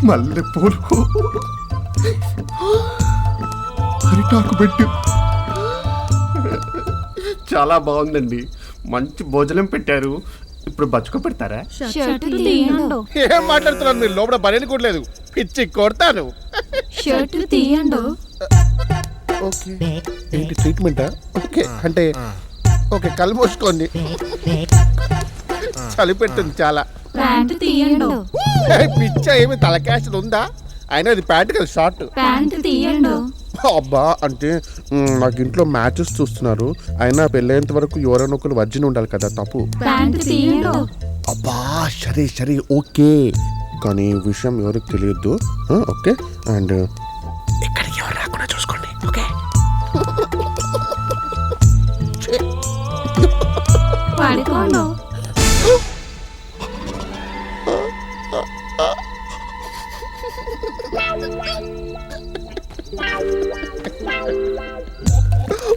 మల్లె పూలు, అరిటాకు పెట్టు. చాలా బాగుందండి. మంచి భోజనం పెట్టారు. ఇప్పుడు బచ్చుకో పెడతారా? ఏం మాట్లాడుతున్నారు మీరు? లోపల పని కూడా లేదు. పిచ్చి కొడతాను. ఓకే, ఏంటి ట్రీట్మెంటా? ఓకే అంటే ఓకే, కళ్ళు మూసుకోండి. చలి పెట్టింది చాలా. పిచ్చ ఏమి తలకాశలు ఉందా? అయినా ఇది ప్యాంట్ కదా, షార్ట్. అబ్బా అంటే నాకు ఇంట్లో మ్యాచెస్ చూస్తున్నారు. అయినా పెళ్ళేంత వరకు ఎవరైనా ఒకరు వర్జిన్ ఉండాలి కదా, తప్పు. అబ్బా సరే సరే ఓకే, కానీ విషయం ఎవరికి తెలియద్దు. ఓకే, అండ్ ఇక్కడికి ఎవరు రాకుండా చూసుకోండి. ఓకే,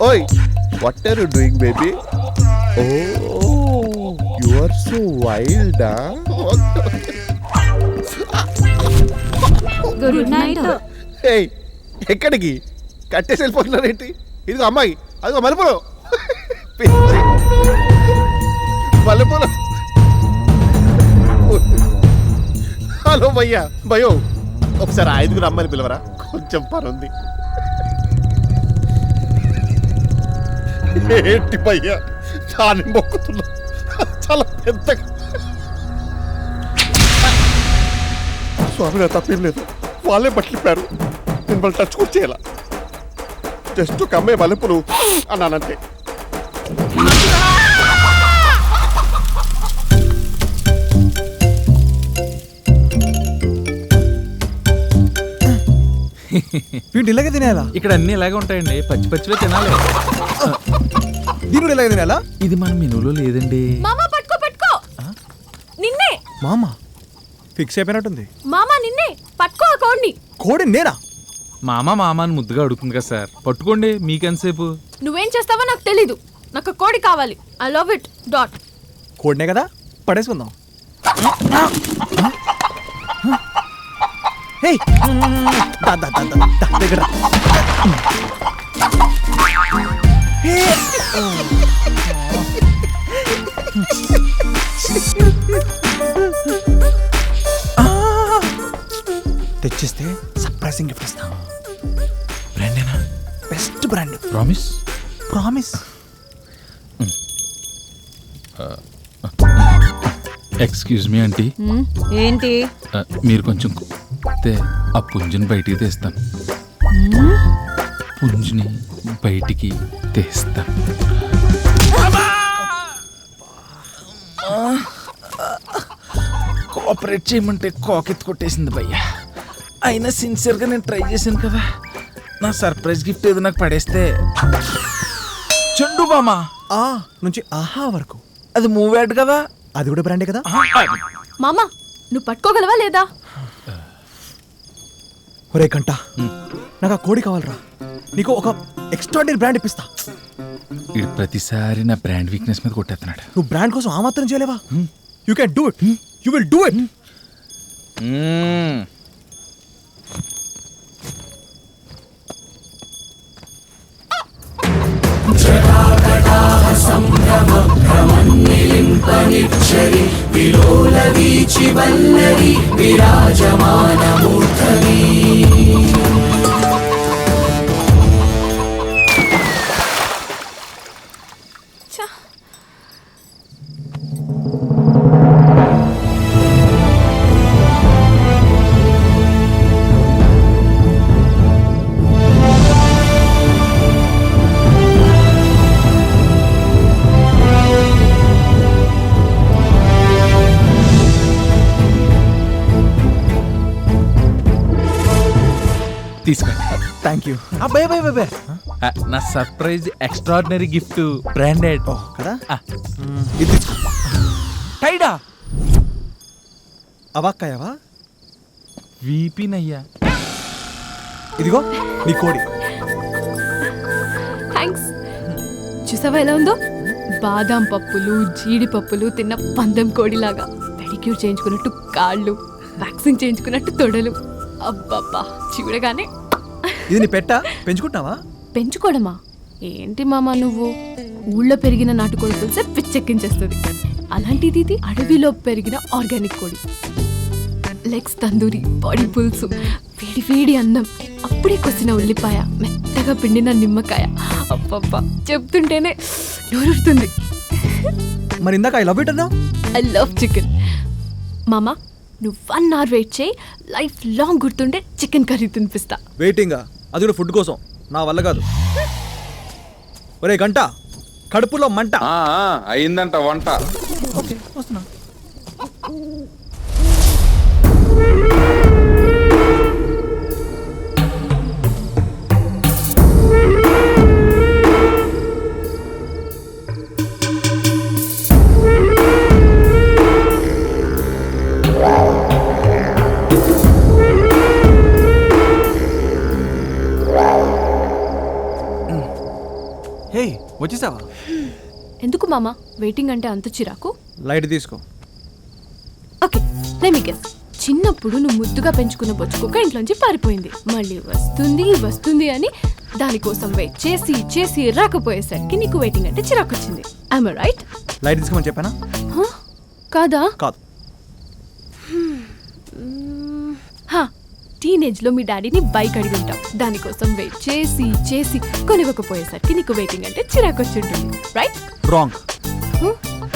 ఓయ్ what are you doing baby? Oh you are so wild. Good night. ఏయ్ ఎక్కడికి కట్టేసి వెళ్ళిపోతున్నారేంటి? ఇదిగో అమ్మాయి, అదిగో మల్లెపూలు. మల్లెపూలు. హలో భయ్యా, భయో ఒకసారి 5 అమ్మాయిని పిలవరా, కొంచెం పని ఉంది. ఏంటి భయ్యా దాన్ని మొక్కుతున్నా? చాలా పెద్దగా. స్వామి నా తప్పేం లేదు, వాళ్ళే పట్టిపారు. మిమ్మల్ని టచ్ కూడా చేయాల. జస్ట్ ఒక అమ్మాయి మల్లెపూలు అన్నానంతే. వీటి ఇలాగే తినేయాలా? ఇక్కడ అన్ని ఇలాగే ఉంటాయండి, పచ్చి పచ్చివే తినాలి. దీని కూడా ఇలాగే తినేయాలా? ఇది మన మెనూలో లేదండి. మామా పట్టుకో పట్టుకో. నిన్నే మామ ఫిక్స్ అయిపోయినట్టుంది. మామా నిన్నే పట్టుకో ఆ కోడిని. కోడి నేనా? మామ అని ముద్దుగా అడుగుతుంది కదా సార్, పట్టుకోండి. మీకెంతసేపు? నువ్వేం చేస్తావో నాకు తెలీదు. నాకు కోడి కావాలి. I love it dot. కోడినే కదా, పడేసుకుందాం. హే దగ్గర తెచ్చిస్తే సర్ప్రైజింగ్ గిఫ్ట్ ఇస్తాం. బ్రాండేనా? Best brand. Promise? Promise. Excuse me aunty. ఏంటి? మీరు కొంచెం ఆ పుంజుని బయటికి తీస్తాను. పుంజుని బయటికి తీస్తాను. కోఆపరేట్ చేయమంటే కోకెత్తి కొట్టేసింది భయ్యా. అయినా సిన్సియర్గా నేను ట్రై చేశాను కదా. నా సర్ప్రైజ్ గిఫ్ట్ ఏదో నాకు పడేస్తే. చెండు బామా ఆ నుంచి ఆహా వరకు అది మూవ్ యాడ్ కదా, అది కూడా బ్రాండే కదా. మామా నువ్వు పట్టుకోగలవా లేదా? ఒరే కంట, నాకు ఆ కోడి కావాలరా. నీకు ఒక ఎక్స్ట్రాడినరీ బ్రాండ్ ఇప్పిస్తా. ఇది ప్రతిసారి నా బ్రాండ్ వీక్నెస్ మీద కొట్టేస్తున్నాడు. నువ్వు బ్రాండ్ కోసం ఆ మాత్రం చేయలేవా? You can do it. You will do it. తీసుకోండి. Thank you. అబ్బాయి నా సర్ప్రైజ్ ఎక్స్ట్రాడినరీ గిఫ్ట్ బ్రాండెడ్ కదా. ఇది తీసుకో. టైడా అవాక్కాయవా? వీపీనయ్యా. ఇదిగో నీ కోడి. థ్యాంక్స్. చూసావా ఎలా ఉందో? బాదాం పప్పులు జీడిపప్పులు తిన్న పందెం కోడిలాగా. పెడిక్యూర్ చేయించుకున్నట్టు కాళ్ళు, వ్యాక్సింగ్ చేయించుకున్నట్టు తొడలు. అబ్బబ్బా చూడగానే. ఇది నీ పెట్టా పెంచుకుంటున్నావా? పెంచుకోవడమా ఏంటి మామ నువ్వు? ఊళ్ళో పెరిగిన నాటుకోడి పులుసే పిచ్చెక్కించేస్తుంది. అలాంటిది ఇది అడవిలో పెరిగిన ఆర్గానిక్ కోడి. లెగ్స్ తందూరి, బాడీ పులుసు, వేడి వేడి అన్నం, అప్పుడే కొసిన ఉల్లిపాయ, మెత్తగా పిండిన నిమ్మకాయ. అబ్బబ్బా చెప్తుంటేనే నోరుతుంది. మరి ఇందాక ఐ లవ్ ఇట్ అన్నా. I love chicken. మామ నువ్వు 1 hour వెయిట్ చేయి, లైఫ్ లాంగ్ గుర్తుండే చికెన్ కర్రీ తినిపిస్తా. వెయిటింగా? అది కూడా ఫుడ్ కోసం, నా వల్ల కాదు. ఒరే గంట, కడుపులో మంట. అయిందంట వంట. ఓకే వస్తున్నా. హే వచ్చేసావా? ఎందుకు మామ వెయిటింగ్ అంటే అంత చిరాకు? లైట్ తీసుకో. Okay let me guess. చిన్నప్పుడు నువ్వు ముద్దుగా పెంచుకున్న బొచ్చుకోక ఇంట్లోంచి పారిపోయింది. మళ్ళీ వస్తుంది వస్తుంది అని దానికోసం వెయిట్ చేసి చేసి రాకపోయేసరికి నీకు వెయిటింగ్ అంటే చిరాకు వచ్చింది. I'm right? లైట్ తీసుకోమని చెప్పానా? కాదా? కాదు. టీనేజ్ లో మీ డాడీని బైక్ అడిగి ఉంటాం. దానికోసం వెయిట్ చేసి చేసి కొనివ్వకపోయేసరికి నీకు వెయిటింగ్ అంటే చిరాకు వచ్చి ఉంటుంది. రైట్? రాంగ్.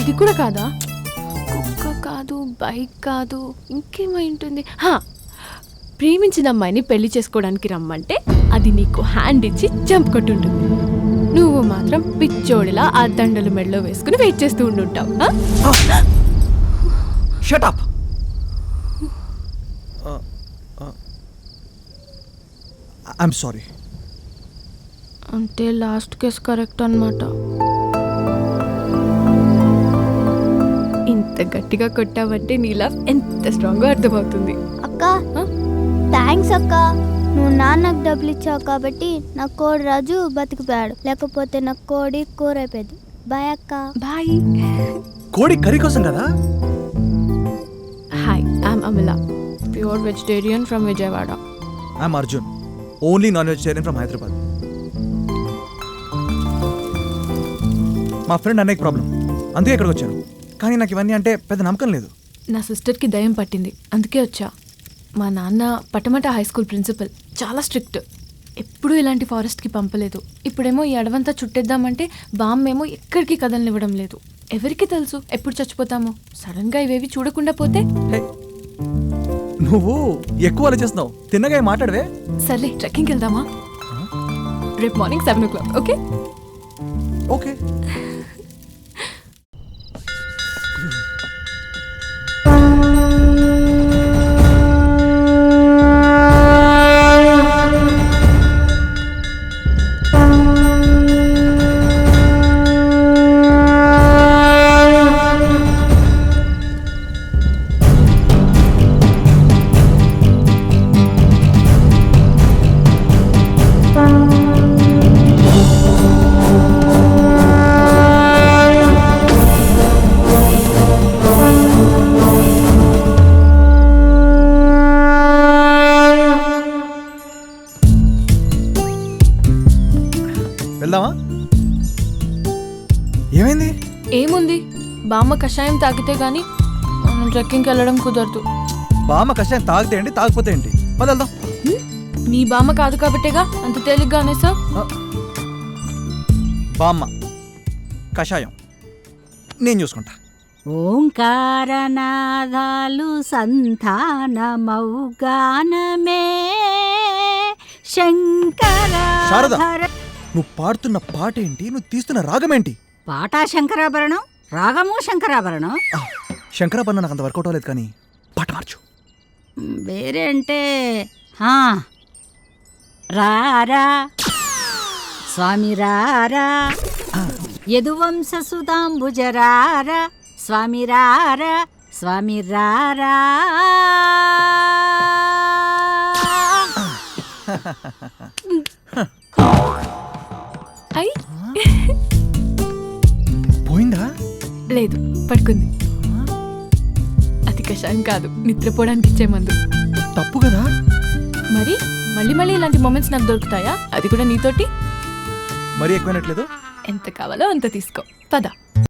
ఇది కూడా కాదా? కుక్క కాదు, బైక్ కాదు, ఇంకేమై ఉంటుంది? ప్రేమించిన అమ్మాయిని పెళ్లి చేసుకోవడానికి రమ్మంటే అది నీకు హ్యాండ్ ఇచ్చి జంప్ కొట్టుంటుంది. నువ్వు మాత్రం పిచ్చోడిలా ఆ దండలు మెడలో వేసుకుని వెయిట్ చేస్తూ ఉండుంటావు. Shut up. I'm sorry. అంటే లాస్ట్ కేస్ కరెక్ట్ అన్నమాట. ఇంత గట్టిగా కొట్టావంటే నీ లవ్ ఎంత స్ట్రాంగ్ అర్థమవుతుంది. అక్క థ్యాంక్స్ అక్క, నువ్వు నాన్నకు డబ్బులు ఇచ్చావు కాబట్టి నా కోడి రాజు బతికిపోయాడు, లేకపోతే నా కోడి కూర అయిపోయింది. బాయ్ అక్క. బాయ్. కోడి కర్రీ కోసం కదా? Hi, I'm Amila, pure vegetarian from Vijayawada. I'm Arjun, only non vegetarian from Hyderabad. మా ఫ్రెండ్ అన్నయ్య ప్రాబ్లం, అందుకే ఇక్కడికి వచ్చాను. కానీ నాకు ఇవన్నీ అంటే పెద్ద నమ్మకం లేదు. నా సిస్టర్కి దయ్యం పట్టింది, అందుకే వచ్చా. మా నాన్న పటమట హై స్కూల్ ప్రిన్సిపల్, చాలా స్ట్రిక్ట్. ఎప్పుడూ ఇలాంటి ఫారెస్ట్కి పంపలేదు. ఇప్పుడేమో ఈ అడవంతా చుట్టేద్దామంటే బామ్మేమో ఎక్కడికి కదలనివ్వడం లేదు. ఎవరికి తెలుసు ఎప్పుడు చచ్చిపోతామో? సడన్గా ఇవేవి చూడకుండా పోతే? నువ్వు ఎక్కువ ఆలోచిస్తున్నావు, తిన్నగా మాట్లాడవే. సర్లే ట్రెక్కింగ్కి వెళ్దామా? రేపు మార్నింగ్ 7 o'clock. ఓకే? ఓకే. వెళ్దామా? ఏమైంది? ఏముంది, బామ్మ కషాయం తాగితే గానీ మనం ట్రెక్కింగ్కి వెళ్ళడం కుదరదు. బామ్మ కషాయం తాగితే ఏంటి, తాగిపోతే ఏంటి? పద వెళ్దాం. నీ బామ్మ కాదు కాబట్టేగా అంత తేలిగ్గా అనేసా. బామ్మ కషాయం నేను చూసుకుంటా. ఓంకారనాదాలు సంతానమౌగానమే శంకర. శారద, నువ్వు పాడుతున్న పాట ఏంటి? నువ్వు తీస్తున్న రాగం ఏంటి? పాట శంకరాభరణం, రాగము శంకరాభరణం. శంకరాభరణం నాకు అంత వర్కౌట్ అవ్వలేదు, కానీ పాట మార్చు. వేరే అంటే రారా స్వామి రారా, యదువంశ సుధాంబుజరారా స్వామి రారా, స్వామి రారా. పోయిందా? లేదు, పడుకుంది. విషయం కాదు, నిద్రపోవడానికి ఇచ్చే మందు. తప్పు కదా. మరి మళ్ళీ మళ్ళీ ఇలాంటి మూమెంట్స్ నాకు దొరుకుతాయా? అది కూడా నీతోటి. మరీ ఎక్కువైనట్లేదు. ఎంత కావాలో అంత తీసుకో, పద.